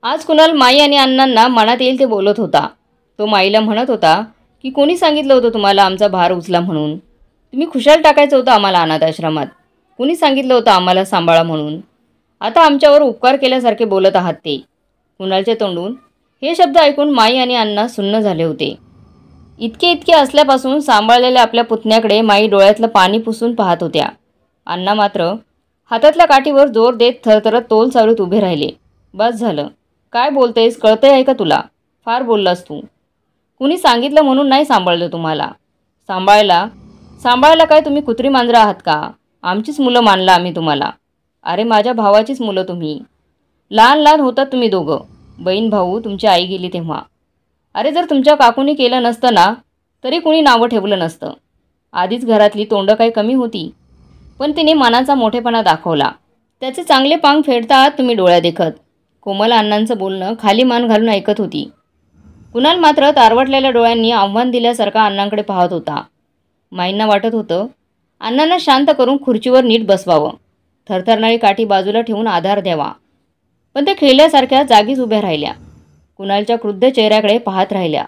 आज कुणाल माई आणि अण्णांना मनात येईल ते बोलत होता. तो माईला म्हणत होता की कोणी सांगितलं होतं तुम्हाला आमचा भार उचला म्हणून? तुम्ही खुशाल टाकायचं होतं आम्हाला अनाथ आश्रमात. कुणी सांगितलं होतं आम्हाला सांभाळा म्हणून? आता आमच्यावर उपकार केल्यासारखे बोलत आहात ते. कुणालच्या तोंडून हे शब्द ऐकून माई आणि अण्णा सुन्न झाले होते. इतके इतके असल्यापासून सांभाळलेल्या आपल्या पुतण्याकडे माई डोळ्यातलं पाणी पुसून पाहत होत्या. अण्णा मात्र हातातल्या काठीवर जोर देत थरथरत तोल चालूत उभे राहिले. बस झालं. काय बोलतेस, कळतंय आहे का तुला? फार बोललास तू. कुणी सांगितलं म्हणून नाही सांभाळलं तुम्हाला. सांभाळायला सांभाळायला काय तुम्ही कुत्री मांजरं आहात का? आमचीच मुलं मानला आम्ही तुम्हाला. अरे माझ्या भावाचीच मुलं तुम्ही. लहान लहान होतात तुम्ही दोघं. बहीण भाऊ तुमची आई गेली तेव्हा. अरे जर तुमच्या काकूनी केलं नसतं ना तरी कुणी नावं ठेवलं नसतं. आधीच घरातली तोंडं काही कमी होती, पण तिने मनाचा मोठेपणा दाखवला. त्याचे चांगले पांग फेडता आहात तुम्ही डोळ्या देखत. कोमल अण्णांचं बोलणं खाली मान घालून ऐकत होती. कुणाल मात्र तारवटलेल्या डोळ्यांनी आव्हान दिल्यासारखा अण्णांकडे पाहत होता. माईंना वाटत होतं अण्णांना शांत करून खुर्चीवर नीट बसवावं, थरथरणारी काठी बाजूला ठेवून आधार द्यावा. पण ते खेळल्यासारख्या जागीच उभ्या राहिल्या. कुणालच्या क्रुद्ध चेहऱ्याकडे पाहत राहिल्या.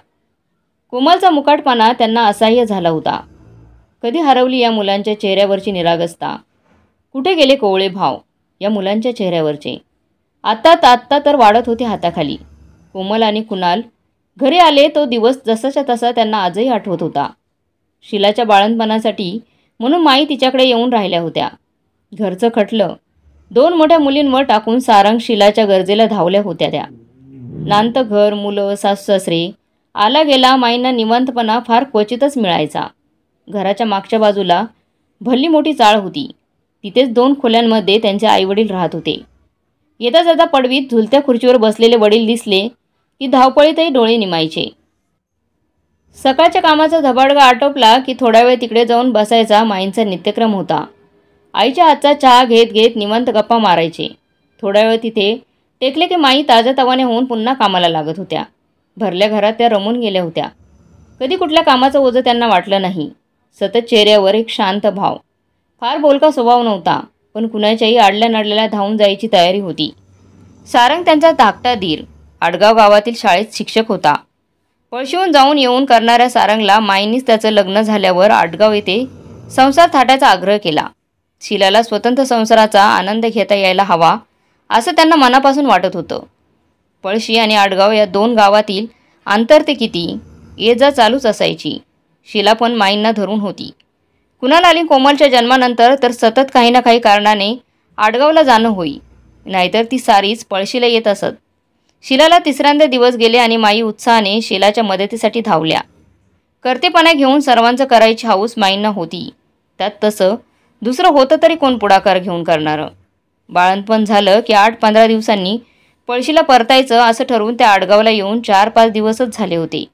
कोमलचा मुकाटपणा त्यांना असह्य झाला होता. कधी हरवली या मुलांच्या चेहऱ्यावरची निरागसता? कुठे गेले कोवळे भाव या मुलांच्या चेहऱ्यावरचे? आत्ता तर वाढत होते हाताखाली. कोमल आणि कुणाल घरी आले तो दिवस जसाच्या तसा त्यांना आजही आठवत होता. शिलाच्या बाळंतपणासाठी म्हणून माई तिच्याकडे येऊन राहिल्या होत्या. घरचं खटलं 2 मोठ्या मुलींवर टाकून सारंग शिलाच्या गरजेला धावल्या होत्या त्या. नांत घर, मुलं, सासू-सासरे आला गेला माईंना निवांतपणा फार क्वचितच मिळायचा. घराच्या मागच्या बाजूला भल्ली मोठी चाळ होती. तिथेच 2 खोल्यांमध्ये त्यांचे आईवडील राहत होते. येता जाता पडवीत झुलत्या खुर्चीवर बसलेले वडील दिसले की धावपळीतही डोळे निमायचे. सकाळच्या कामाचा धबाडगा आटोपला की थोडा वेळ तिकडे जाऊन बसायचा माईंचा नित्यक्रम होता. आईच्या हातचा चहा घेत घेत निवांत गप्पा मारायचे. थोडा वेळ तिथे टेकले की माई ताजातवाने होऊन पुन्हा कामाला लागत होत्या. भरल्या घरात त्या रमून गेल्या होत्या. कधी कुठल्या कामाचं ओझं त्यांना वाटलं नाही. सतत चेहऱ्यावर एक शांत भाव. फार बोलका स्वभाव नव्हता, पण कुणाच्याही आडल्या नडल्याला धावून जायची तयारी होती. सारंग त्यांचा धाकटा धीर आडगाव गावातील शाळेत शिक्षक होता. पळशीहून जाऊन येऊन करणाऱ्या सारंगला माईंनीच त्याचं लग्न झाल्यावर आडगाव येथे संसार थाटायचा आग्रह केला. शिलाला स्वतंत्र संसाराचा आनंद घेता यायला हवा असं त्यांना मनापासून वाटत होतं. पळशी आणि आडगाव या 2 गावातील अंतर ते किती, ये जा चालूच असायची. शिला पण माईंना धरून होती. कुणाल आणि कोमलच्या जन्मानंतर तर सतत काही ना काही कारणाने आडगावला जाणं होई, नाहीतर ती सारीच पळशीला येत असत. शिलाला तिसऱ्यांदा दिवस गेले आणि माई उत्साहाने शिलाच्या मदतीसाठी धावल्या. कर्तेपणा घेऊन सर्वांचं करायची हौस माईंना होती. त्यात तसं दुसरं होतं तरी कोण पुढाकार घेऊन करणारं? बाळंतपण झालं की 8-15 दिवसांनी पळशीला परतायचं असं ठरवून त्या आडगावला येऊन 4-5 दिवसच झाले होते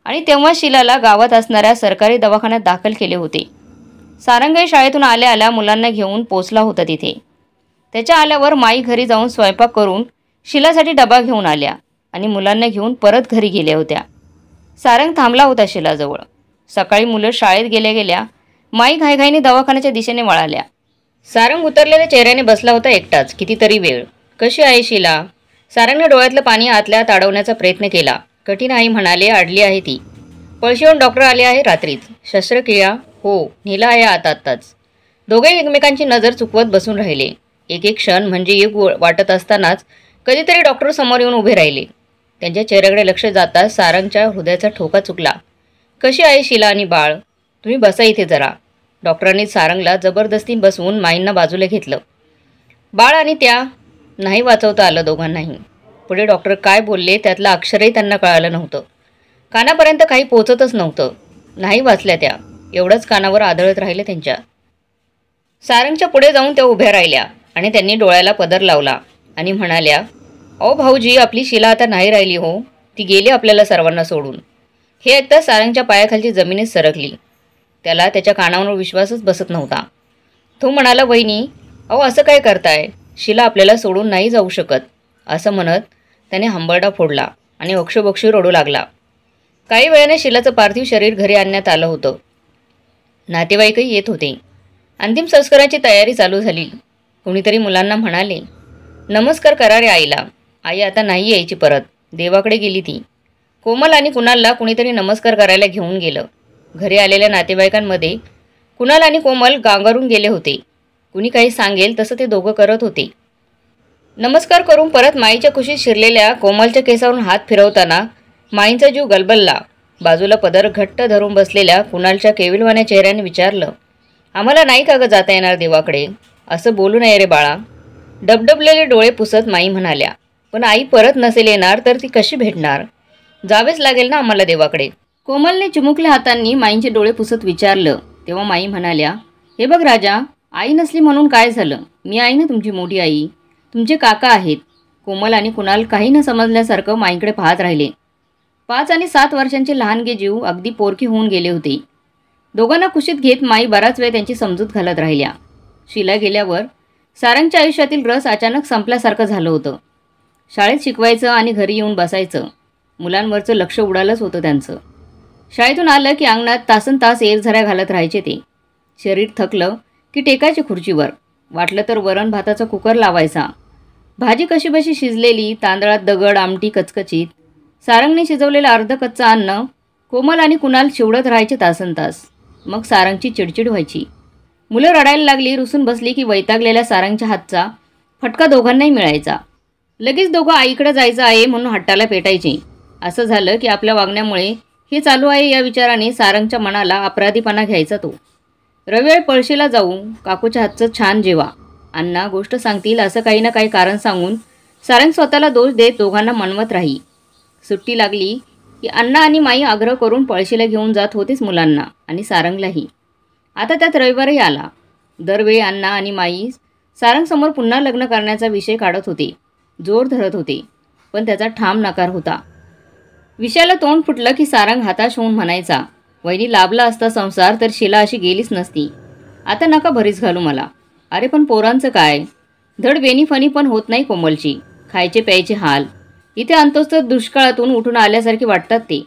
आणि तेव्हा शिलाला गावात असणाऱ्या सरकारी दवाखान्यात दाखल केले होते. सारंगही शाळेतून आल्या आल्या मुलांना घेऊन पोचला होता तिथे. त्याच्या आल्यावर माई घरी जाऊन स्वयंपाक करून शिलासाठी डबा घेऊन आल्या आणि मुलांना घेऊन परत घरी गेल्या होत्या. सारंग थांबला होता शिलाजवळ. सकाळी मुलं शाळेत गेल्या गेल्या माई घाईघाईने दवाखान्याच्या दिशेने वळाल्या. सारंग उतरलेल्या चेहऱ्याने बसला होता एकटाच कितीतरी वेळ. कशी आहे शिला? सारंगने डोळ्यातलं पाणी आतल्या अडवण्याचा प्रयत्न केला. कठीण आई म्हणाले, अडली आहे ती. पळशीहून डॉक्टर आले आहे रात्रीच. शस्त्रक्रिया? हो, नेला आहे आत्ताच. दोघेही एकमेकांची नजर चुकवत बसून राहिले. एक एक क्षण म्हणजे युग वाटत असतानाच कधीतरी डॉक्टर समोर येऊन उभे राहिले. त्यांच्या चेहऱ्याकडे लक्ष जाताच सारंगच्या हृदयाचा ठोका चुकला. कशी आहे शिला आणि बाळ? तुम्ही बसा इथे जरा. डॉक्टरांनी सारंगला जबरदस्ती बसवून माईंना बाजूला घेतलं. बाळ आणि त्या नाही वाचवता आलं दोघांनाही. पुढे डॉक्टर काय बोलले त्यातलं अक्षरही त्यांना कळालं नव्हतं. कानापर्यंत काही पोचतच नव्हतं. नाही वाचल्या त्या, एवढंच कानावर आदळत राहिलं त्यांच्या. सारंगच्या पुढे जाऊन त्या उभ्या राहिल्या आणि त्यांनी डोळ्याला पदर लावला आणि म्हणाल्या, अहो भाऊजी, आपली शिला आता नाही राहिली हो. ती गेली आपल्याला सर्वांना सोडून. हे ऐकता सारंगच्या पायाखालची जमीनच सरकली. त्याला त्याच्या कानावर विश्वासच बसत नव्हता. तो म्हणाला, वहिनी, अहो असं काय करताय? शिला आपल्याला सोडून नाही जाऊ शकत. असं म्हणत त्याने हंबरडा फोडला आणि अक्षोबक्षी रडू लागला. काही वेळाने शिलाचं पार्थिव शरीर घरी आणण्यात आलं होतं. नातेवाईकही येत होते. अंतिम संस्काराची तयारी चालू झाली. कुणीतरी मुलांना म्हणाले, नमस्कार करा रे आईला. आई आता नाही यायची परत, देवाकडे गेली ती. कोमल आणि कुणालला कुणीतरी नमस्कार करायला घेऊन गेलं. घरी आलेल्या नातेवाईकांमध्ये कुणाल आणि कोमल गांगरून गेले होते. कुणी काही सांगेल तसं ते दोघं करत होते. नमस्कार करून परत माईच्या कुशीत शिरलेल्या कोमलच्या केसावरून हात फिरवताना माईंचा जीव गलबलला. बाजूला पदर घट्ट धरून बसलेल्या कुणालच्या केविलवाण्या चेहऱ्याने विचारलं, आम्हाला नाही का गं जाता येणार देवाकडे? असं बोलू नये रे बाळा. डबडबलेले डोळे पुसत माई म्हणाल्या, पण आई परत नसेल येणार तर ती कशी भेटणार? जावेच लागेल ना आम्हाला देवाकडे. कोमलने चिमुकल्या हातांनी माईंचे डोळे पुसत विचारलं. तेव्हा माई म्हणाल्या, हे बघ राजा, आई नसली म्हणून काय झालं? मी आहे ना तुमची मोठी आई, तुमचे काका आहेत. कोमल आणि कुणाल काही न समजल्यासारखं माईंकडे पाहत राहिले. 5 आणि 7 वर्षांचे लहानगे जीव अगदी पोरकी होऊन गेले होते. दोघांना कुशीत घेत माई बराच वेळ त्यांची समजूत घालत राहिल्या. शीला गेल्यावर सारंगच्या आयुष्यातील रस अचानक संपल्यासारखं झालं होतं. शाळेत शिकवायचं आणि घरी येऊन बसायचं. मुलांवरचं लक्ष उडालंच होतं त्यांचं. शाळेतून आलं की अंगणात तासनतास एरझऱ्या घालत राहायचे ते. शरीर थकलं की टेकायचे खुर्चीवर. वाटलं तर वरण भाताचा कुकर लावायचा. भाजी कशीबशी शिजलेली, तांदळात दगड, आमटी कचकचीत. सारंगने शिजवलेलं अर्ध कच्चं अन्न कोमल आणि कुणाल चिवडत राहायचे तासनतास. मग सारंगची चिडचिड व्हायची. मुलं रडायला लागली, रुसून बसली की वैतागलेल्या सारंगच्या हातचा फटका दोघांनाही मिळायचा. लगेच दोघं आईकडे जायचं आहे म्हणून हट्टाला पेटायचे. असं झालं की आपल्या वागण्यामुळे हे चालू आहे या विचाराने सारंगच्या मनाला अपराधीपणा घ्यायचा तो. रविवारी पळशीला जाऊ, काकूच्या हातचं छान जेवा, अण्णा गोष्ट सांगतील असं काही ना काही कारण सांगून सारंग स्वतःला दोष देत दोघांना मनवत राही. सुट्टी लागली की अण्णा आणि माई आग्रह करून पळशीला घेऊन जात होतीच मुलांना आणि सारंगलाही. आता त्यात रविवारही आला. दरवेळी अण्णा आणि माई सारंगसमोर पुन्हा लग्न करण्याचा विषय काढत होते, जोर धरत होते, पण त्याचा ठाम नकार होता. विषयाला तोंड फुटलं की सारंग हताश होऊन म्हणायचा, वहिनी लाभला असता संसार तर शीला अशी गेलीच नसती. आता नका भरीस घालू मला. अरे पण पोरांचं काय? धड बेनीफणी पण होत नाही कोमलची. खायचे प्यायचे हाल. इथे आणतोच तर दुष्काळातून उठून आल्यासारखी वाटतात ते.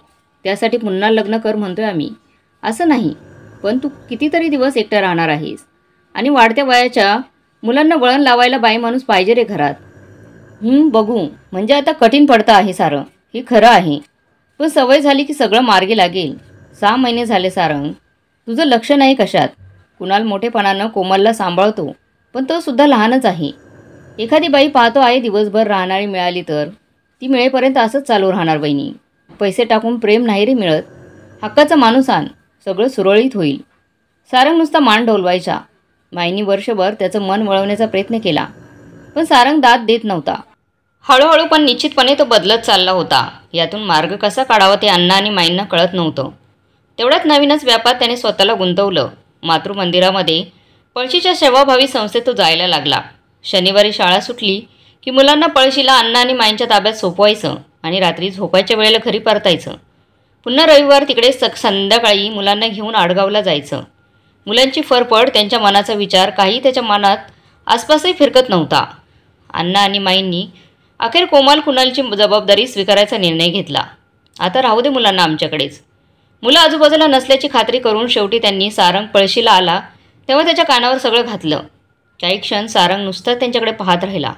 त्यासाठी पुन्हा लग्न कर म्हणतोय आम्ही. असं नाही, पण तू कितीतरी दिवस एकटा राहणार आहेस आणि वाढत्या वयाच्या मुलांना वळण लावायला बाई माणूस पाहिजे रे घरात. बघू, म्हणजे आता कठीण पडतं आहे सारं, हे खरं आहे. पण सवय झाली की सगळं मार्गी लागेल. 6 महिने झाले सारंग, तुझं लक्ष नाही कशात. कुणाल मोठेपणानं कोमलला सांभाळतो, पण तो सुद्धा लहानच आहे. एखादी बाई पाहतो आहे दिवसभर राहणारी मिळाली तर ती मिळेपर्यंत असंच चालू राहणार बहिणी. पैसे टाकून प्रेम नाही रे मिळत. हक्काचा माणूस आण, सगळं सुरळीत होईल. सारंग नुसता मान डोलवायचा. माईनी वर्षभर त्याचं मन वळवण्याचा प्रयत्न केला, पण सारंग दाद देत नव्हता. हळूहळू पण निश्चितपणे तो बदलत चालला होता. यातून मार्ग कसा काढावा ते अण्णा आणि माईंना कळत नव्हतं. तेवढ्यात नवीनच व्यापात त्याने स्वतःला गुंतवलं. मातृमंदिरामध्ये पळशीच्या सेवाभावी संस्थेत तो जायला लागला. शनिवारी शाळा सुटली की मुलांना पळशीला अण्णा आणि माईंच्या ताब्यात सोपवायचं आणि रात्री झोपायच्या वेळेला घरी परतायचं. पुन्हा रविवार तिकडे संध्याकाळी मुलांना घेऊन आडगावला जायचं. मुलांची फरफड, त्यांच्या मनाचा विचार काही त्याच्या मनात आसपासही फिरकत नव्हता. अण्णा आणि माईंनी अखेर कोमल कुणालची जबाबदारी स्वीकारायचा निर्णय घेतला. आता राहू दे मुलांना आमच्याकडेच. मुलं आजूबाजूला नसल्याची खात्री करून शेवटी त्यांनी सारंग पळशीला आला तेव्हा त्याच्या कानावर सगळं घातलं. काही क्षण सारंग नुसता त्यांच्याकडे पाहत राहिला.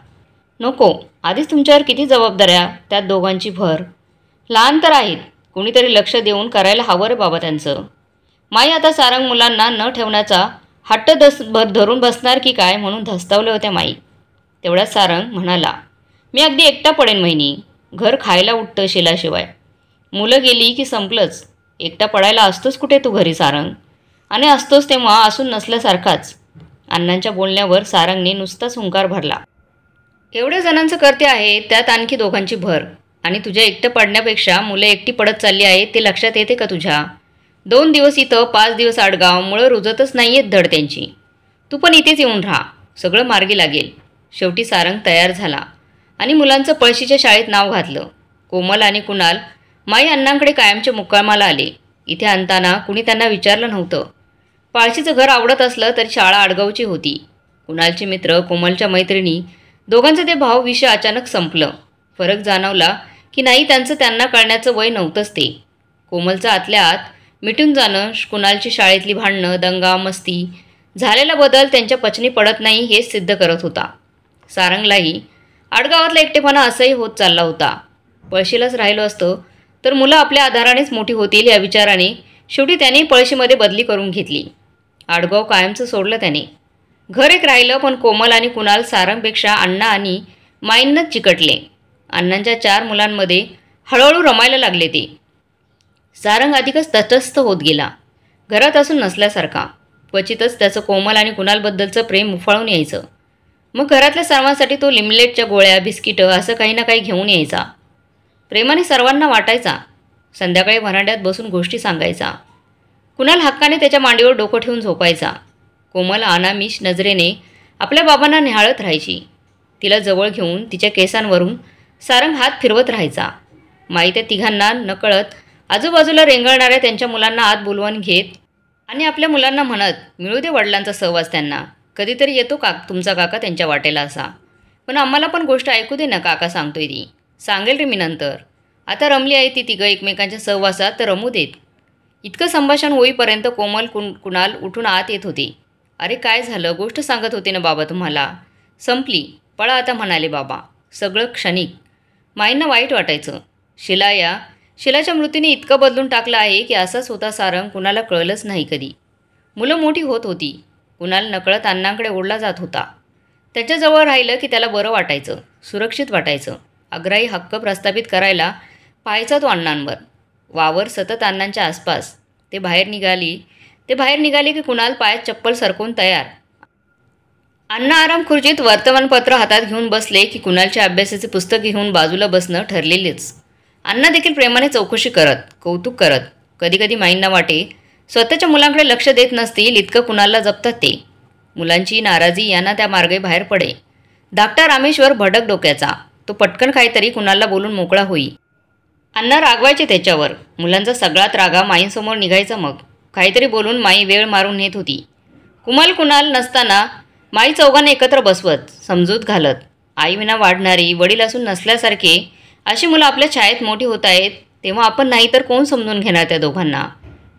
नको, आधीच तुमच्यावर किती जबाबदाऱ्या, त्यात दोघांची भर. लहान तर आहेत, कुणीतरी लक्ष देऊन करायला हवं रे बाबा त्यांचं. माई आता सारंग मुलांना न ठेवण्याचा हट्ट धरून बसणार की काय म्हणून धस्तावल्या होत्या माई. तेवढ्यात सारंग म्हणाला, मी अगदी एकटा पडेन महिनी. घर खायला उठतं शिलाशिवाय. मुलं गेली की संपलंच. एकटा पडायला असतोच कुठे तू घरी सारंग, आणि असतोच तेव्हा असून नसल्यासारखाच. अण्णांच्या बोलण्यावर सारंगने नुसताच हुंकार भरला. एवढ्या जणांचं करते आहे, त्यात आणखी दोघांची भर. आणि तुझ्या एकटं पडण्यापेक्षा मुलं एकटी पडत चालली आहेत ते लक्षात येते का तुझ्या? 2 दिवस इथं, 5 दिवस आडगाव, मुळं रुजतच नाही आहेत धड त्यांची. तू पण इथेच येऊन राहा, सगळं मार्गी लागेल. शेवटी सारंग तयार झाला आणि मुलांचं पळशीच्या शाळेत नाव घातलं. कोमल आणि कुणाल माई अण्णांकडे कायमच्या मुक्कामाला आले. इथे आणताना कुणी त्यांना विचारलं नव्हतं. पाळशीचं घर आवडत असलं तरी शाळा आडगावची होती. कुणालचे मित्र, कोमलच्या मैत्रिणी, दोघांचं ते भावविषय अचानक संपलं. फरक जाणवला की नाही त्यांचं त्यांना कळण्याचं वय नव्हतंच ते. कोमलचं आतल्या आत मिटून जाणं, कुणालची शाळेतली भांडणं, दंगा मस्ती, झालेला बदल त्यांच्या पचनी पडत नाही हेच सिद्ध करत होता. सारंगलाही आडगावातला एकटेपणा असंही होत चालला होता. पळशीलाच राहिलो असतं तर मुलं आपल्या आधारानेच मोठी होतील या विचाराने शेवटी त्याने पळशीमध्ये बदली करून घेतली. आडगाव कायमचं सोडलं त्याने. घर एक राहिलं, पण कोमल आणि कुणाल सारंगपेक्षा अण्णा आणि माईंनाच चिकटले. अण्णांच्या 4 मुलांमध्ये हळूहळू रमायला लागले ते. सारंग अधिकच तटस्थ होत गेला, घरात असून नसल्यासारखा. क्वचितच त्याचं कोमल आणि कुणालबद्दलचं प्रेम उफाळून यायचं. मग घरातल्या सर्वांसाठी तो लिमलेटच्या गोळ्या, बिस्किटं असं काही ना काही घेऊन यायचा. प्रेमाने सर्वांना वाटायचा. संध्याकाळी व्हरांड्यात बसून गोष्टी सांगायचा. कुणाल हक्काने त्याच्या मांडीवर डोकं ठेवून झोपायचा. कोमल अनामिष नजरेने आपल्या बाबांना निहाळत राहायची. तिला जवळ घेऊन तिच्या केसांवरून सारंग हात फिरवत राहायचा. माई त्या तिघांना नकळत आजूबाजूला रेंगाळणाऱ्या त्यांच्या मुलांना आत बोलवून घेत आणि आपल्या मुलांना म्हणत, मिळू दे वडिलांचा सहवास त्यांना. कधीतरी येतो तुमचा काका त्यांच्या वाटेला असा. पण आम्हाला पण गोष्ट ऐकू दे ना, काका सांगतोय ती. सांगेल रे मी नंतर. आता रमली आहे ती तिघं एकमेकांच्या सहवासात, तर रमू देत. इतकं संभाषण होईपर्यंत कोमल कुणाल उठून आत येत होते. अरे काय झालं, गोष्ट सांगत होते ना बाबा तुम्हाला. संपली, पळा आता म्हणाले बाबा. सगळं क्षणिक. माईंना वाईट वाटायचं. शिलाच्या मृत्यूने इतकं बदलून टाकलं आहे की असाच होता सारंग, कुणाला कळलंच नाही कधी. मुलं मोठी होत होती. कुणाल नकळत अण्णांकडे ओढला जात होता. त्याच्याजवळ राहिलं की त्याला बरं वाटायचं, सुरक्षित वाटायचं. आग्राही हक्क प्रस्थापित करायला पाहायचा तो अण्णांवर. वावर सतत अण्णांच्या आसपास. ते बाहेर निघाले की कुणाल पायात चप्पल सरकवून तयार. अण्णा आराम खुर्चीत वर्तमानपत्र हातात घेऊन बसले की कुणालच्या अभ्यासाचे पुस्तक घेऊन बाजूला बसणं ठरलेलेच. अण्णा देखील प्रेमाने चौकशी करत, कौतुक करत. कधीकधी माईंना वाटे स्वतःच्या मुलांकडे लक्ष देत नसतील इतकं कुणालला जपतात ते. मुलांची नाराजी यांना त्या मार्गे बाहेर पडे. धाकटा रामेश्वर भडक डोक्याचा. तो पटकन काहीतरी कुणालला बोलून मोकळा होई. अण्णा रागवायचे त्याच्यावर. मुलांचा सगळाच रागा माईंसमोर निघायचा. मग काहीतरी बोलून माई वेळ मारून नेत होती. कुणाल नसताना माई चौघांना एकत्र बसवत, समजूत घालत. आईविना वाढणारी, वडील असून नसल्यासारखे अशी मुलं आपल्या छायेत मोठी होत आहेत, तेव्हा आपण नाही तर कोण समजून घेणार त्या दोघांना,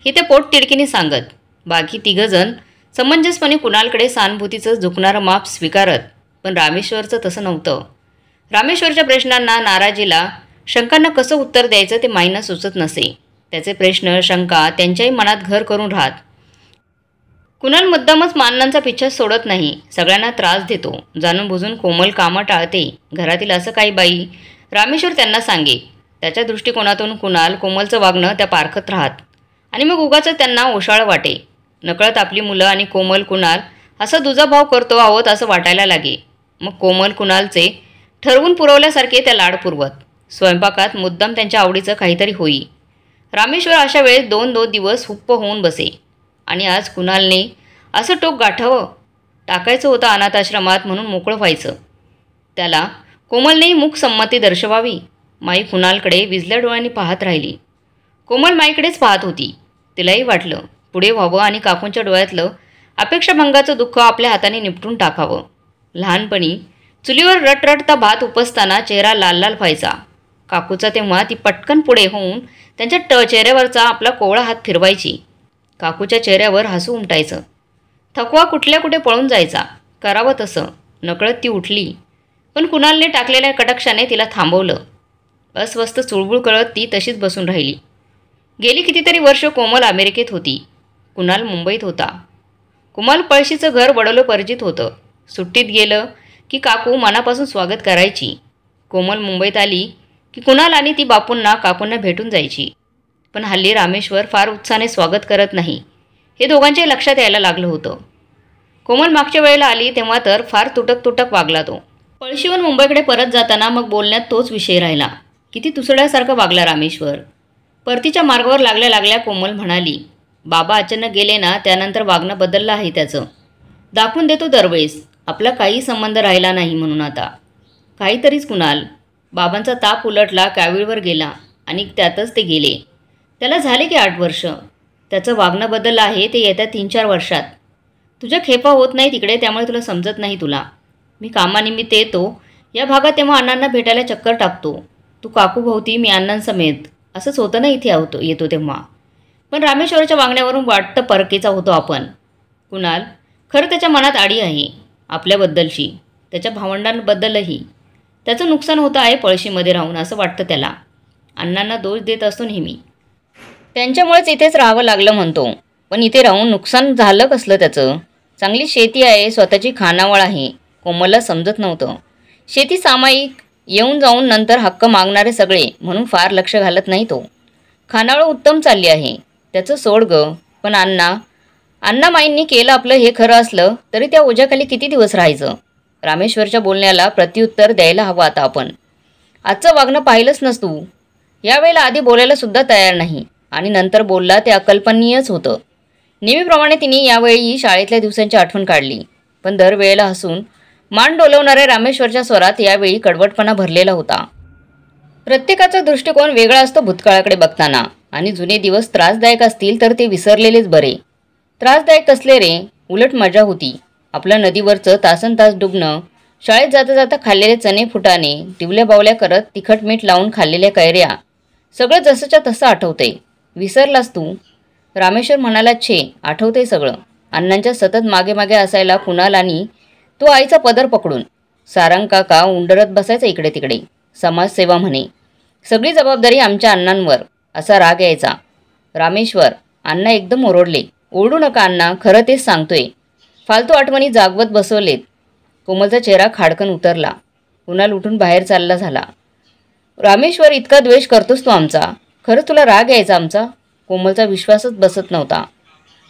हे ते पोट तिडकीने सांगत. बाकी तिघंजण समंजसपणे कुणालकडे सहानुभूतीचं झुकणारं माप स्वीकारत. पण रामेश्वरचं तसं नव्हतं. रामेश्वरच्या प्रश्नांना, नाराजीला, शंकांना कसं उत्तर द्यायचं ते माईंना सुचत नसे. त्याचे प्रश्न, शंका त्यांच्याही मनात घर करून राहत. कुणाल मुद्दामच मानांचा पिच्छा सोडत नाही. सगळ्यांना त्रास देतो. जाणून बुजून कोमल कामं टाळते. घरातील असं काही बाई रामेश्वर त्यांना सांगे. त्याच्या दृष्टिकोनातून कोमलचं वागणं त्या पारखत राहत. आणि मग उगाच त्यांना ओशाळ वाटे. नकळत आपली मुलं आणि कुणाल असा दुजाभाव करतो आहोत असं वाटायला लागे. मग कोमल कुणालचे ठरवून पुरवल्यासारखे त्या लाड पुरवत. स्वयंपाकात मुद्दाम त्यांच्या आवडीचं काहीतरी होई. रामेश्वर अशा वेळेस 2-2 दिवस हुप्प होऊन बसे. आणि आज कुणालने असं टोक गाठावं, टाकायचं होतं अनाथाश्रमात म्हणून मोकळं व्हायचं. त्याला कोमलनेही मूक संमती दर्शवावी. माई कुणालकडे विजल्या डोळ्यांनी पाहत राहिली. कोमल माईकडेच पाहत होती. तिलाही वाटलं पुढे व्हावं आणि काकूंच्या डोळ्यातलं अपेक्षाभंगाचं दुःख आपल्या हाताने निपटून टाकावं. लहानपणी चुलीवर रटरटता भात उपसताना चेहरा लाल लाल व्हायचा काकूचा, तेव्हा ती पटकन पुढे होऊन त्यांच्या चेहऱ्यावरचा आपला कोवळा हात फिरवायची. काकूच्या चेहऱ्यावर हसू उमटायचं. थकवा कुठे पळून जायचा. करावं तसं. नकळत ती उठली. पण कुणालने टाकलेल्या कटाक्षाने तिला थांबवलं. अस्वस्थ चुळबुळ कळत ती तशीच बसून राहिली. गेली कितीतरी वर्ष कोमल अमेरिकेत होती. कुणाल मुंबईत होता. कुणाल पळशीचं घर बडोलं परिचित होतं. सुट्टीत गेलं की काकू मनापासून स्वागत करायची. कोमल मुंबईत आली की कुणाल आणि ती बापूंना काकूंना भेटून जायची. पण हल्ली रामेश्वर फार उत्साहाने स्वागत करत नाही, हे दोघांच्याही लक्षात यायला लागलं होतं. कोमल मागच्या वेळेला आली तेव्हा तर फार तुटक वागला तो. पळशीहून मुंबईकडे परत जाताना मग बोलण्यात तोच विषय राहिला. किती तुसड्यासारखा वागला रामेश्वर. परतीच्या मार्गावर लागल्या कोमल म्हणाली, बाबा अचानक गेले ना, त्यानंतर वागणं बदललं आहे त्याचं. दाखवून देतो दरवेळेस आपला काही संबंध राहिला नाही म्हणून. आता काहीतरीच कुणाल. बाबांचा ताप उलटला, कावीळवर गेला आणि त्यातच ते गेले. त्याला झाले की 8 वर्ष. त्याचं वागणं बदललं आहे ते येत्या 3-4 वर्षात. तुझ्या खेपा होत नाही तिकडे, त्यामुळे तुला समजत नाही. तुला मी कामानिमित्त येतो या भागात, तेव्हा अण्णांना भेटायला चक्कर टाकतो. तू काकू भोवती, मी अण्णांसमेत. असंच होतं ना इथे येतो तेव्हा. पण रामेश्वरच्या वागण्यावरून वाटतं परकेचा होतो आपण. खरं त्याच्या मनात आडी आहे आपल्याबद्दलची, त्याच्या भावंडांबद्दलही. त्याचं नुकसान होतं आहे पळशीमध्ये राहून असं वाटतं त्याला. अण्णांना दोष देत असतो नेहमी. त्यांच्यामुळेच इथेच राहावं लागलं म्हणतो. पण इथे राहून नुकसान झालं कसलं त्याचं? चांगली शेती आहे, स्वतःची खानावळ आहे. कोमलला समजत नव्हतं. शेती सामायिक येऊन जाऊन नंतर हक्क मागणारे सगळे म्हणून फार लक्ष घालत नाही तो. खानावळ उत्तम चालली आहे, त्याचं सोड ग. पण अण्णामाईंनी केलं आपलं हे खरं असलं तरी त्या ओझ्याखाली किती दिवस राहायचं? रामेश्वरच्या बोलण्याला प्रत्युत्तर द्यायला हवं आता आपण. आजचं वागणं पाहिलंच नस तू. यावेळेला आधी बोलायला सुद्धा तयार नाही आणि नंतर बोलला ते अकल्पनीयच होतं. नेहमीप्रमाणे तिने यावेळी शाळेतल्या दिवसांची आठवण काढली. पण दरवेळेला हसून मान डोलवणाऱ्या रामेश्वरच्या स्वरात यावेळी कडवटपणा भरलेला होता. प्रत्येकाचा दृष्टिकोन वेगळा असतो भूतकाळाकडे बघताना. आणि जुने दिवस त्रासदायक असतील तर ते विसरलेलेच बरे. त्रासदायक कसले रे? उलट मजा होती. आपलं नदीवरचं तासनतास डुबणं, शाळेत जाता जाता खाल्लेले चणे फुटाणे, टिवल्या बावल्या करत तिखट मीठ लावून खाल्लेल्या कैऱ्या, सगळं जसंच्या तसं आठवतंय. विसरलास तू? रामेश्वर म्हणाला, छे, आठवतंय सगळं. अण्णांच्या सतत मागे मागे असायला कुणाल आणि तो आईचा पदर पकडून. सारंग काका उंडरत बसायचा इकडे तिकडे. समाजसेवा म्हणे. सगळी जबाबदारी आमच्या अण्णांवर, असा राग यायचा. रामेश्वर, अण्णा एकदम ओरडले. ओरडू नका अण्णा, खरं तेच सांगतोय. फालतू आठवणी जागवत बसवलेत. कोमलचा चेहरा खाडकन उतरला. कुणाल उठून बाहेर चालला झाला. रामेश्वर, इतका द्वेष करतोस तू आमचा? खरंच तुला राग यायचा आमचा? कोमलचा विश्वासच बसत नव्हता.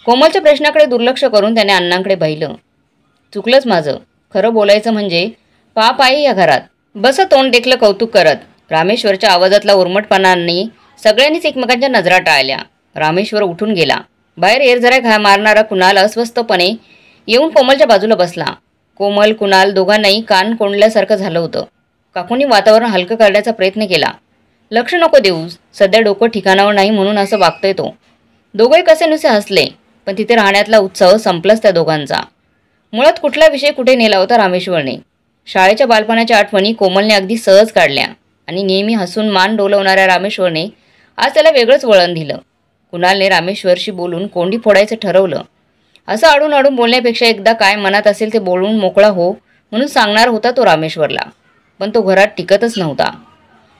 कोमलच्या प्रश्नाकडे दुर्लक्ष करून त्याने अण्णांकडे पाहिलं. चुकलंच माझं. खरं बोलायचं म्हणजे पाप आहे या घरात. बस तोंड देखलं कौतुक करत. रामेश्वरच्या आवाजातला उर्मटपणाने सगळ्यांनीच एकमेकांच्या नजरा टाळल्या. रामेश्वर उठून गेला. बाहेर एरझऱ्या मारणारा कुणाल अस्वस्थपणे येऊन कोमलच्या बाजूला बसला. कोमल, कुणाल दोघांनाही कान कोंडल्यासारखं झालं होतं. काकूंनी वातावरण हलकं करण्याचा प्रयत्न केला. लक्ष नको देऊस, सध्या डोकं ठिकाणावर नाही म्हणून असं वागतोय तो. दोघंही कसे नुसे हसले. पण तिथे राहण्यातला उत्साह संपलाच त्या दोघांचा. मुळात कुठला विषय कुठे नेला होता रामेश्वरने? शाळेच्या बालपणाच्या आठवणी कोमलने अगदी सहज काढल्या आणि नेहमी हसून मान डोलवणाऱ्या रामेश्वरने आज त्याला वेगळंच वळण दिलं. कुणालने रामेश्वरशी बोलून कोंडी फोडायचं ठरवलं. असं आडून आडून बोलण्यापेक्षा एकदा काय मनात असेल ते बोलून मोकळा हो म्हणून सांगणार होता तो रामेश्वरला. पण तो घरात टिकतच नव्हता.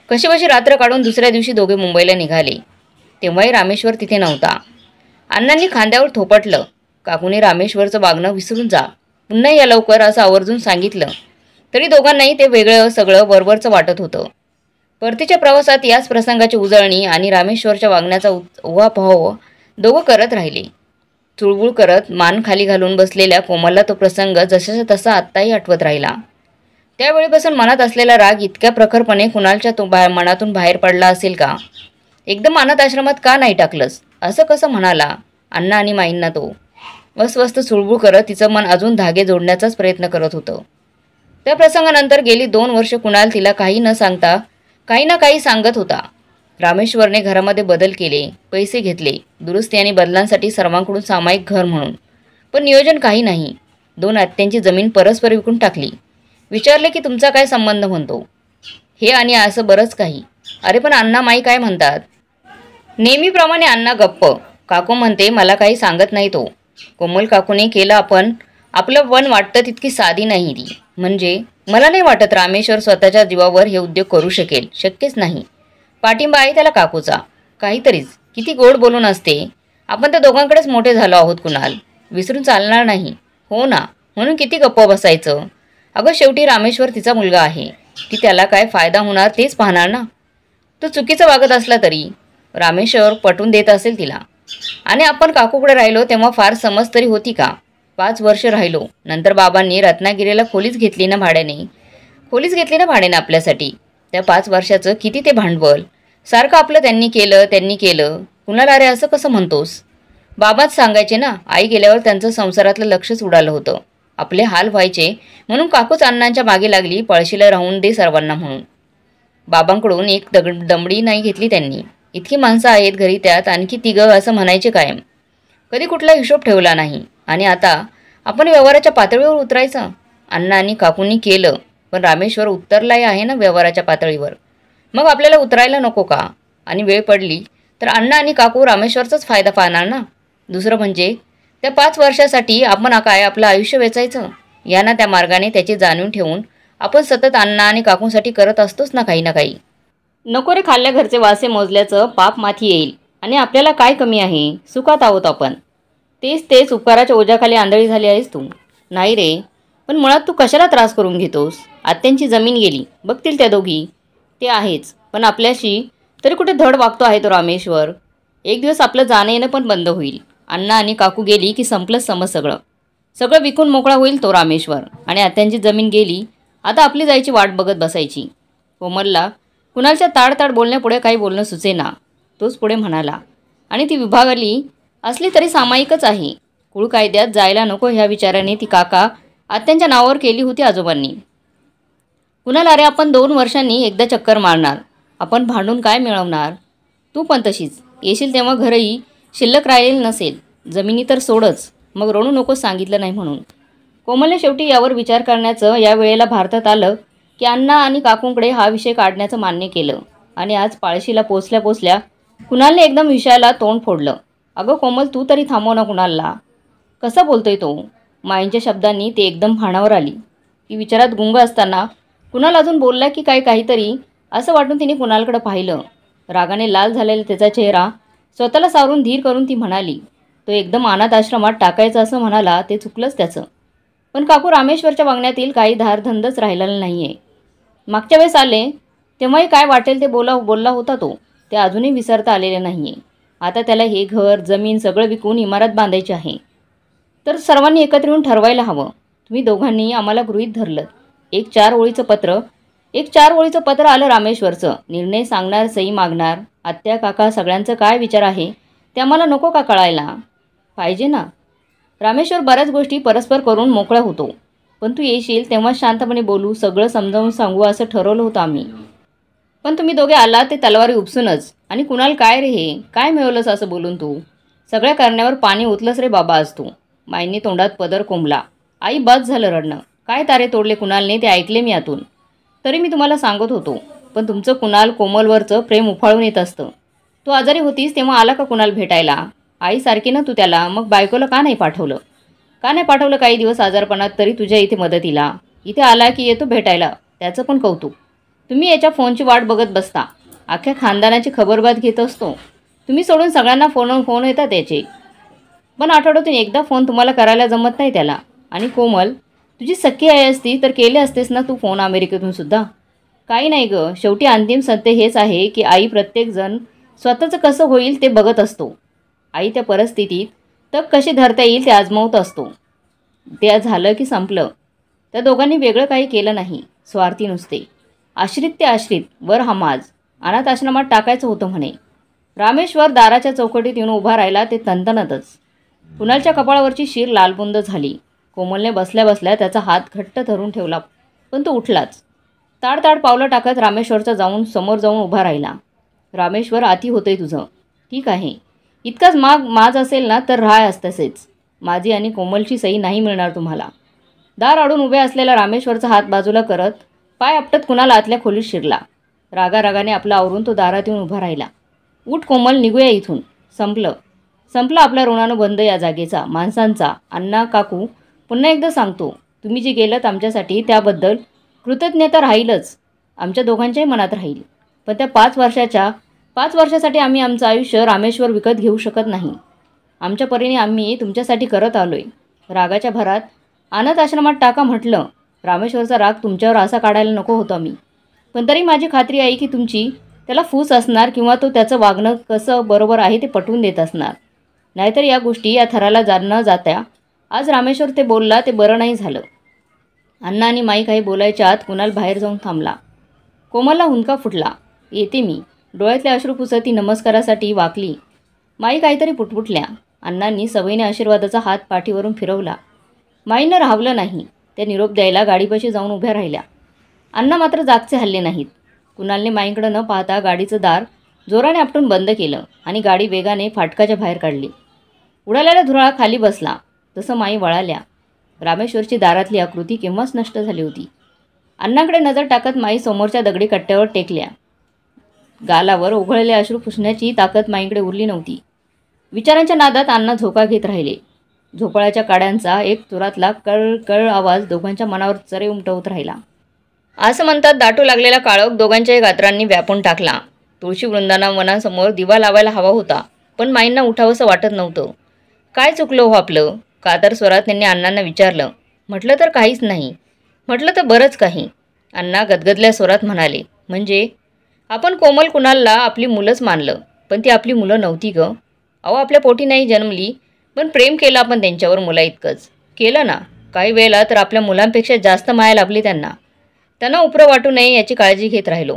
कशीबशी रात्र काढून दुसऱ्या दिवशी दोघे मुंबईला निघाले. तेव्हाही रामेश्वर तिथे नव्हता. अण्णांनी खांद्यावर थोपटलं. काकूने रामेश्वरचं वागणं विसरून जा, पुन्हा या लवकर, असं आवर्जून सांगितलं. तरी दोघांनाही ते वेगळं सगळं वरवरचं वाटत होतं. परतीच्या प्रवासात याच प्रसंगाची उजळणी आणि रामेश्वरच्या वागण्याचा उहापोह दोघं करत राहिले. चुळबुळ करत मान खाली घालून बसलेल्या कोमलला तो प्रसंग जसाचा तसा आत्ताही आठवत राहिला. त्यावेळीपासून मनात असलेला राग इतक्या प्रखरपणे कुणालच्या मनातून बाहेर पडला असेल का? एकदम अनाथ आश्रमात का नाही टाकलंस असं कसं म्हणाला अण्णा आणि माईंना तो? अस्वस्थ चुळबुळ करत तिचं मन अजून धागे जोडण्याचाच प्रयत्न करत होतं. त्या प्रसंगानंतर गेली 2 वर्ष कुणाल तिला काही न सांगता काही ना काही सांगत होता. रामेश्वरने घरामध्ये बदल केले, पैसे घेतले, दुरुस्ती आणि बदलांसाठी सर्वांकडून सामायिक घर म्हणून. पण नियोजन काही नाही. 2 आत्यांची जमीन परस्पर विकून टाकली. विचारले की तुमचा काय संबंध म्हणतो. हे आणि असं बरंच काही. अरे पण अण्णा माई काय म्हणतात? नेहमीप्रमाणे अण्णा गप्प. काकू म्हणते मला काही सांगत नाही तो. कोमल काकूने केलं आपण आपलं पण वाटतं तितकी साधी नाही ती. म्हणजे मला नाही वाटत रामेश्वर स्वतःच्या जीवावर हे उद्योग करू शकेल. शक्यच नाही. पाठिंबा आहे त्याला काकूचा. काहीतरीच. किती गोड बोलून असते. आपण त्या दोघांकडेच मोठे झालो आहोत कुणाल. विसरून चालणार नाही. हो ना, म्हणून किती गप्प बसायचं. अगं शेवटी रामेश्वर तिचा मुलगा आहे. की त्याला काय फायदा होणार तेच पाहणार ना. तो चुकीचं वागत असला तरी रामेश्वर पटवून देत असेल तिला. आणि आपण काकूकडे राहिलो तेव्हा फार समज तरी होती का? 5 वर्ष राहिलो. नंतर बाबांनी रत्नागिरीला खोलीच घेतली ना भाड्याने आपल्यासाठी. त्या 5 वर्षाचं किती ते भांडवल. सारखं आपलं त्यांनी केलं. कुणाला अरे असं कसं म्हणतोस? बाबाच सांगायचे ना. आई गेल्यावर त्यांचं संसारातलं लक्षच उडालं होतं. आपले हाल व्हायचे म्हणून काकूच अण्णांच्या मागे लागली पळशीला राहून दे सर्वांना म्हणून. बाबांकडून एक दमडी नाही घेतली त्यांनी. इतकी माणसं आहेत घरी, त्यात आणखी 3 असं म्हणायचे कायम. कधी कुठला हिशोब ठेवला नाही. आणि आता आपण व्यवहाराच्या पातळीवर उतरायचं. अण्णा आणि काकूंनी केलं, पण रामेश्वर उतरलाही आहे ना व्यवहाराच्या पातळीवर. मग आपल्याला उतरायला नको का? आणि वेळ पडली तर अण्णा आणि काकू रामेश्वरचाच फायदा पाहणार ना. दुसरं म्हणजे त्या 5 वर्षासाठी आपण काय आपलं आयुष्य वेचायचं? यांना त्या मार्गाने त्याची जाणीव ठेवून आपण सतत अण्णा आणि काकूंसाठी करत असतोच ना काही ना काही. नको रे खाल्ल्या घरचे वासे मोजल्याचं पाप माथी येईल. आणि आपल्याला काय कमी आहे, सुखात आहोत आपण. तेच तेच उपकाराच्या ओझ्याखाली आंधळी झाली आहेस तू. नाही रे, पण मुळात तू कशाला त्रास करून घेतोस. आत्यांची जमीन गेली, बघतील त्या दोघी. ते आहेच, पण आपल्याशी तरी कुठे धड वागतो आहे तो रामेश्वर. एक दिवस आपलं जाणं येणं पण बंद होईल. अण्णा आणि काकू गेली की संपलंच समज सगळं. सगळं विकून मोकळा होईल तो रामेश्वर. आणि आत्यांची जमीन गेली, आता आपली जायची वाट बघत बसायची. कोमलला कुणालच्या ताडताड बोलण्यापुढे काही बोलणं सुचेना. तोच पुढे म्हणाला, आणि ती विभागली असली तरी सामायिकच आहे. कुळ कायद्यात जायला नको ह्या विचाराने ती काका आत्यांच्या नावावर केली होती आजोबांनी. कुणाल, अरे आपण 2 वर्षांनी एकदा चक्कर मारणार. आपण भांडून काय मिळवणार. तू पण तशीच येशील तेव्हा घरही शिल्लक राहिलेलं नसेल. जमिनी तर सोडच, मग रडू नकोस सांगितलं नाही म्हणून. कोमलने शेवटी यावर विचार करण्याचं या वेळेला भारतात आलं की अण्णा आणि काकूंकडे हा विषय काढण्याचं मान्य केलं. आणि आज पाळशीला पोचल्या पोचल्या कुणालने एकदम विषयाला तोंड फोडलं. अगं कोमल, तू तरी थांबव ना कुणालला. कसा बोलतोय तो. माईंच्या शब्दांनी ते एकदम भानावर आली. ती विचारात गुंग असताना कुणाल अजून बोलला की काय काहीतरी असं वाटून तिने कुणालकडे पाहिलं. रागाने लाल झालेला त्याचा चेहरा स्वतःला सावरून धीर करून ती म्हणाली, तो एकदम अनाथ आश्रमात टाकायचं असं म्हणाला ते चुकलंच त्याचं. पण काकू, रामेश्वरच्या वागण्यातील काही धारधंदच राहिलेला नाही आहे. मागच्या वेळेस आले तेव्हाही काय वाटेल ते बोलला होता तो. ते अजूनही विसरता आलेले नाही आहे. आता त्याला हे घर जमीन सगळं विकून इमारत बांधायची आहे. तर सर्वांनी एकत्र येऊन ठरवायला हवं. तुम्ही दोघांनी आम्हाला गृहीत धरलं. एक 4 ओळीचं पत्र आलं रामेश्वरचं. निर्णय सांगणार, सही मागणार. आत्या काका सगळ्यांचं काय विचार आहे ते आम्हाला नको का कळायला पाहिजे ना. रामेश्वर बऱ्याच गोष्टी परस्पर करून मोकळा होतो. पण तू येशील तेव्हा शांतपणे बोलू, सगळं समजावून सांगू असं ठरवलं होतं आम्ही. पण तुम्ही दोघे आला ते तलवारी उपसूनच. आणि कुणाल, काय रे हे काय मिळवलंस असं बोलून तू. सगळ्या करण्यावर पाणी ओतलंस रे बाबा आज तू. माईंनी तोंडात पदर कोंबला. आई, बस झालं रडणं. काय तारे तोडले कुणालने ते ऐकले मी आतून. तरी मी तुम्हाला सांगत होतो. पण तुमचं कुणाल कोमलवरचं प्रेम उफाळून येत असतं. तू आजारी होतीस तेव्हा आला का कुणाल भेटायला. आईसारखी ना तू त्याला. मग बायकोला का नाही पाठवलं काही दिवस आजारपणात तरी तुझ्या इथे मदतीला. इथे आला की येतो भेटायला. त्याचं पण कौतुक. तुम्ही याच्या फोनची वाट बघत बसता. अख्ख्या खानदानाची खबरबात घेत असतो. तुम्ही सोडून सगळ्यांना फोन येतात त्याचे. पण आठवड्यातून एकदा फोन तुम्हाला करायला जमत नाही त्याला. आणि कोमल, तुझी सख्खी आई असती तर केले असतेस ना तू फोन अमेरिकेतून सुद्धा. काही नाही गं, शेवटी अंतिम सत्य हेच आहे की आई प्रत्येकजण स्वतःचं कसं होईल ते बघत असतो. आई त्या परिस्थितीत तग कशी धरता येईल ते आजमावत असतो. ते झालं की संपलं. त्या दोघांनी वेगळं काही केलं नाही. स्वार्थी नुसते. आश्रित ते आश्रित, वर हमाज. अनाथ आश्रमात टाकायचं होतं म्हणे. रामेश्वर दाराच्या चौकटीत येऊन उभा राहिला ते तणतणतच. कुणालच्या कपाळावरची शीर लालबुंद झाली. कोमलने बसल्या बसल्या त्याचा हात घट्ट धरून ठेवला, पण तो उठलाच. ताडताड पावलं टाकत रामेश्वरचा समोर जाऊन उभा राहिला. रामेश्वर, आती होतंय तुझं. ठीक आहे. इतकाच माज असेल ना तर राहाय तसेच. माझी आणि कोमलची सही नाही मिळणार तुम्हाला. दार आडून उभे असलेला रामेश्वरचा हात बाजूला करत पाय आपटत कुणाल आतल्या खोलीत शिरला. रागारागाने आपलं आवरून तो दारात येऊन उभा राहिला. उठ कोमल, निघूया इथून. संपला आपला ऋणानुबंध या जागेचा, माणसांचा. अण्णा काकू, पुन्हा एकदा सांगतो, तुम्ही जे गेलत आमच्यासाठी त्याबद्दल कृतज्ञता राहीलच. आमच्या दोघांच्याही मनात राहील. पण त्या 5 वर्षासाठी आम्ही आमचं आयुष्य रामेश्वर विकत घेऊ शकत नाही. आमच्या परीने आम्ही तुमच्यासाठी करत आलोय. रागाच्या भरात अनाथ आश्रमात टाका म्हटलं. रामेश्वरचा राग तुमच्यावर असा काढायला नको होता मी. पण तरी माझी खात्री आहे की तुमची त्याला फूस असणार किंवा तो त्याचं वागणं कसं बरोबर आहे ते पटवून देत असणार. नाहीतर या गोष्टी या थराला न जात्या आज रामेश्वर ते बोलला ते बरं नाही झालं. अण्णा आणि माई काही बोलायच्या आत कुणाल बाहेर जाऊन थांबला. कोमलला हुंदका फुटला. येते मी. डोळ्यातले अश्रू पुसत ती नमस्कारासाठी वाकली. माई काहीतरी पुटपुटल्या. अण्णांनी सवयीने आशीर्वादाचा हात पाठीवरून फिरवला. माईनं राहवलं नाही. त्या निरोप द्यायला गाडीपाशी जाऊन उभ्या राहिल्या. अण्णा मात्र जागचे हल्ले नाहीत. कुणालने माईंकडे न पाहता गाडीचं दार जोराने आपटून बंद केलं आणि गाडी वेगाने फाटकाच्या बाहेर काढली. उडालेला धुराळा खाली बसला तसं माई वळाल्या. रामेश्वरची दारातली आकृती केव्हाच नष्ट झाली होती. अण्णांकडे नजर टाकत माई समोरच्या दगडी कट्ट्यावर टेकल्या. गालावर ओघळलेले अश्रू पुसण्याची ताकद माईंकडे उरली नव्हती. विचारांच्या नादात अण्णा झोका घेत राहिले. झोपाळ्याच्या काड्यांचा एक तुरातला कळ कळ आवाज दोघांच्या मनावर चरे उमटवत राहिला. असं म्हणतात दाटू लागलेला काळोख दोघांच्याही गात्रांनी व्यापून टाकला. तुळशी वृंदावनासमोर दिवा लावायला हवा होता, पण माईंना उठावंसं वाटत नव्हतं. काय चुकलं हो आपलं? कातर स्वरात त्यांनी अण्णांना विचारलं. म्हटलं तर काहीच नाही. म्हटलं तर बरंच काही. अण्णा गदगदल्या स्वरात म्हणाले. म्हणजे आपण कोमल कुणालला आपली मुलंच मानलं, पण ती आपली मुलं नव्हती ग. अहो, आपल्या पोटी नाही जन्मली, पण प्रेम केलं आपण त्यांच्यावर मुला इतकंच. केलं ना. काही वेळेला तर आपल्या मुलांपेक्षा जास्त माया लाभली त्यांना. त्यांना उपरं वाटू नये याची काळजी घेत राहिलो.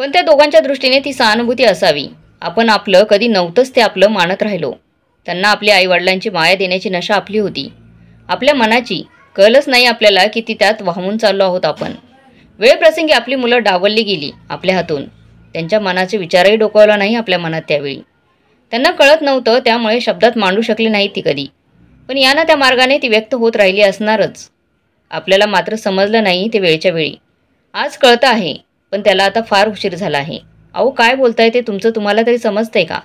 पण त्या दोघांच्या दृष्टीने ती सहानुभूती असावी. आपण आपलं कधी नव्हतंच ते आपलं मानत राहिलो. त्यांना आपल्या आईवडिलांची माया देण्याची नशा आपली होती, आपल्या मनाची. कळलंच नाही आपल्याला की ती त्यात वाहून चाललो आहोत आपण. वेळप्रसंगी आपली मुलं डावलली गेली आपल्या हातून. त्यांच्या मनाचे विचारही डोकावला नाही आपल्या मनात त्यावेळी. त्यांना कळत नव्हतं, त्यामुळे शब्दात मांडू शकली नाही ती कधी. पण या ना त्या मार्गाने ती व्यक्त होत राहिली असणारच. आपल्याला मात्र समजलं नाही ते वेळच्या वेळी. आज कळतं आहे, पण त्याला आता फार उशीर झाला आहे. अहो, काय बोलताय ते तुमचं तुम्हाला तरी समजतंय का?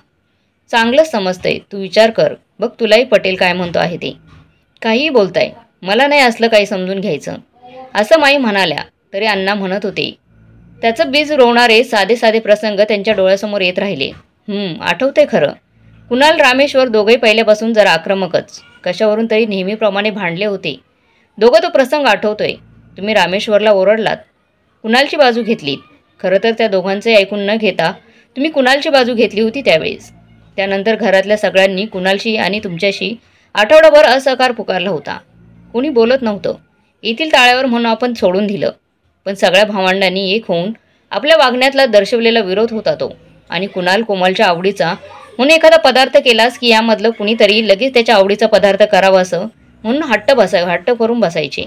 चांगलंच समजतंय. तू विचार कर बघ, तुलाही पटेल काय म्हणतो आहे ते. काहीही बोलताय, मला नाही असलं काही समजून घ्यायचं, असं माई म्हणाल्या. तरी अण्णा म्हणत होते. त्याचं बीज रोवणारे साधे साधे प्रसंग त्यांच्या डोळ्यासमोर येत राहिले. आठवतंय खरं. कुणाल रामेश्वर दोघंही पहिल्यापासून जरा आक्रमकच. कशावरून तरी नेहमीप्रमाणे भांडले होते दोघं. तो प्रसंग आठवतोय. तुम्ही रामेश्वरला ओरडलात, कुणालची बाजू घेतलीत. खरं तर त्या दोघांचे ऐकून न घेता तुम्ही कुणालची बाजू घेतली होती त्यावेळेस. त्यानंतर घरातल्या सगळ्यांनी कुणालशी आणि तुमच्याशी आठवडाभर असहकार पुकारला होता. कोणी बोलत नव्हतं. येथील ताळ्यावर म्हणून आपण सोडून दिलं. पण सगळ्या भावंडांनी एक होऊन आपल्या वागण्यातला दर्शवलेला विरोध होता तो. आणि कुणाल कोमलच्या आवडीचा म्हणून एखादा पदार्थ केलास की यामधलं कुणीतरी लगेच त्याच्या आवडीचा पदार्थ करावा असं म्हणून हट्ट करून बसायचे.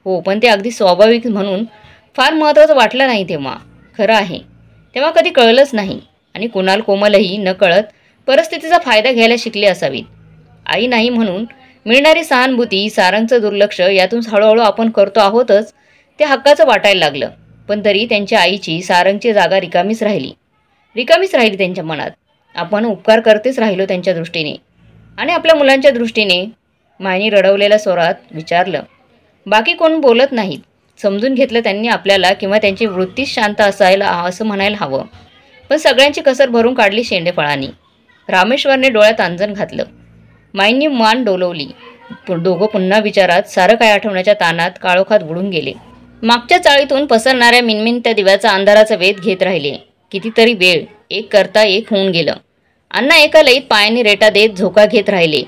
हो, पण ते अगदी स्वाभाविक म्हणून फार महत्त्वाचं वाटलं नाही तेव्हा. खरं आहे, तेव्हा कधी कळलंच नाही. आणि कुणाल कोमलही न कळत परिस्थितीचा फायदा घ्यायला शिकले असावीत. आई नाही म्हणून मिळणारी सहानुभूती, सारंगचं दुर्लक्ष यातून हळूहळू आपण करतो आहोतच ते हक्काचं वाटायला लागलं. पण तरी त्यांच्या आईची सारंगची जागा रिकामीच राहिली त्यांच्या मनात. आपण उपकार करतेच राहिलो त्यांच्या दृष्टीने. आणि आपल्या मुलांच्या दृष्टीने. मायनी रडवलेल्या स्वरात विचारलं. बाकी कोण बोलत नाहीत. समजून घेतलं त्यांनी आपल्याला, किंवा त्यांची वृत्तीच शांत असायला असं म्हणायला हवं. पण सगळ्यांची कसर भरून काढली शेंडेफळांनी. रामेश्वरने डोळ्यात अंजन घातलं. माईंनी मान डोलवली. दोघं पुन्हा विचारात, सारं काय आठवण्याच्या ताणात काळोखात बुडून गेले. मागच्या चाळीतून पसरणाऱ्या मिनमिनत्या दिव्याचा अंधाराचा वेध घेत राहिले. कितीतरी वेळ एक करता एक होऊन गेलं. अण्णा एका लईत पायाने रेटा देत झोका घेत राहिले.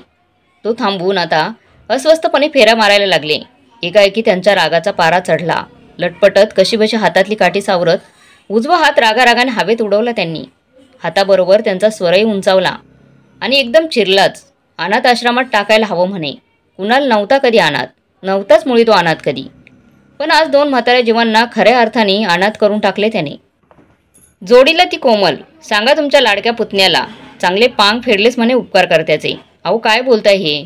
तो थांबवून आता अस्वस्थपणे फेऱ्या मारायला लागले. एकाएकी त्यांच्या रागाचा पारा चढला. लटपटत कशीबशी हातातली काठी सावरत उजवा हात रागारागाने हवेत उडवला त्यांनी. हाताबरोबर त्यांचा स्वरही उंचावला आणि एकदम चिरलाच. अनाथ आश्रमात टाकायला हवं म्हणे. कुणाल नव्हता कधी अनाथ, नव्हताच मुळी तो अनाथ कधी. पण आज दोन म्हाताऱ्या जीवांना खऱ्या अर्थाने अनाथ करून टाकले त्याने. जोडीला ती कोमल. सांगा तुमच्या लाडक्या पुतण्याला. चांगले पांग फेडलेच म्हणे उपकार करत्याचे. अहो, काय बोलताय हे?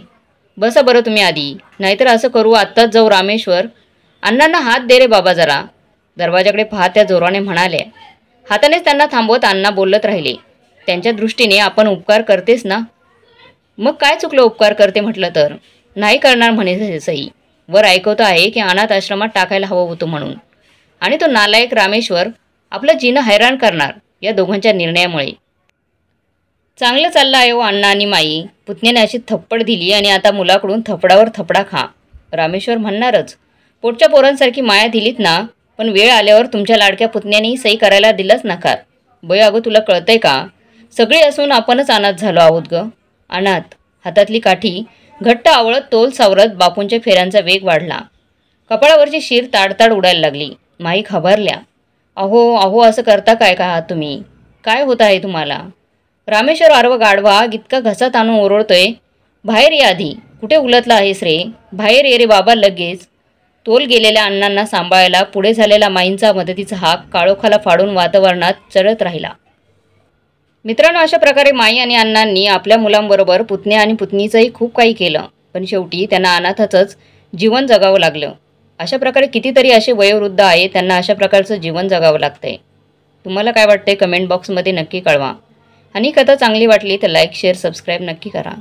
बसा बरं तुम्ही आधी, नाहीतर असं करू आत्ताच जाऊ रामेश्वर. अण्णांना हात दे रे बाबा जरा. दरवाजाकडे पाहत त्या जोराने म्हणाल्या. हातानेच त्यांना थांबवत अण्णा बोलत राहिले. त्यांच्या दृष्टीने आपण उपकार करतेस ना. मग काय चुकलं उपकार करते म्हटलं तर? नाही करणार म्हणे सई. वर ऐकवतं आहे की अनाथ आश्रमात टाकायला हवं होतं म्हणून. आणि तो नालायक रामेश्वर आपलं जीणं हैराण करणार या दोघांच्या निर्णयामुळे. चांगलं चाललं आहे हो अण्णा आणि माई. पुतण्याने अशी थप्पड दिली आणि आता मुलाकडून थपडावर थपडा खा. रामेश्वर म्हणणारच, पोटच्या पोरांसारखी माया दिलीत ना, पण वेळ आल्यावर तुमच्या लाडक्या पुतण्याने सही करायला दिलाच नकार. बय अगं, तुला कळतंय का? सगळे असून आपणच अनाथ झालो आहोत ग. अनाथ. हातातली काठी घट्ट आवळत तोल सावरत बापूंच्या फेऱ्यांचा वेग वाढला. कपाळावरची शीर ताडताड उडायला लागली. माई खबरल्या. अहो अहो, असं करता काय का आहात तुम्ही? काय होत आहे तुम्हाला? रामेश्वर आरव गाढवा इतका घसा ताणून ओरडतोय. बाहेर ये आधी. कुठे उलटला आहेस रे? बाहेर ये रे बाबा लगेच. तोल गेलेल्या अण्णांना सांभाळायला पुढे झालेला माईंचा मदतीचा हाक काळोखाला फाडून वातावरणात चढत राहिला. मित्रांनो, अशा प्रकारे माई आणि अण्णांनी आपल्या मुलांबरोबर पुतण्या आणि पुतणीचंही खूप काही केलं. पण शेवटी त्यांना अनाथाचंच जीवन जगावं लागलं. अशा प्रकारे कितीतरी असे वयोवृद्ध आहे, त्यांना अशा प्रकारचं जीवन जगावं लागतंय. तुम्हाला काय वाटतंय कमेंट बॉक्समध्ये नक्की कळवा. आणि कथा चांगली वाटली तर लाईक, शेअर, सबस्क्राईब नक्की करा.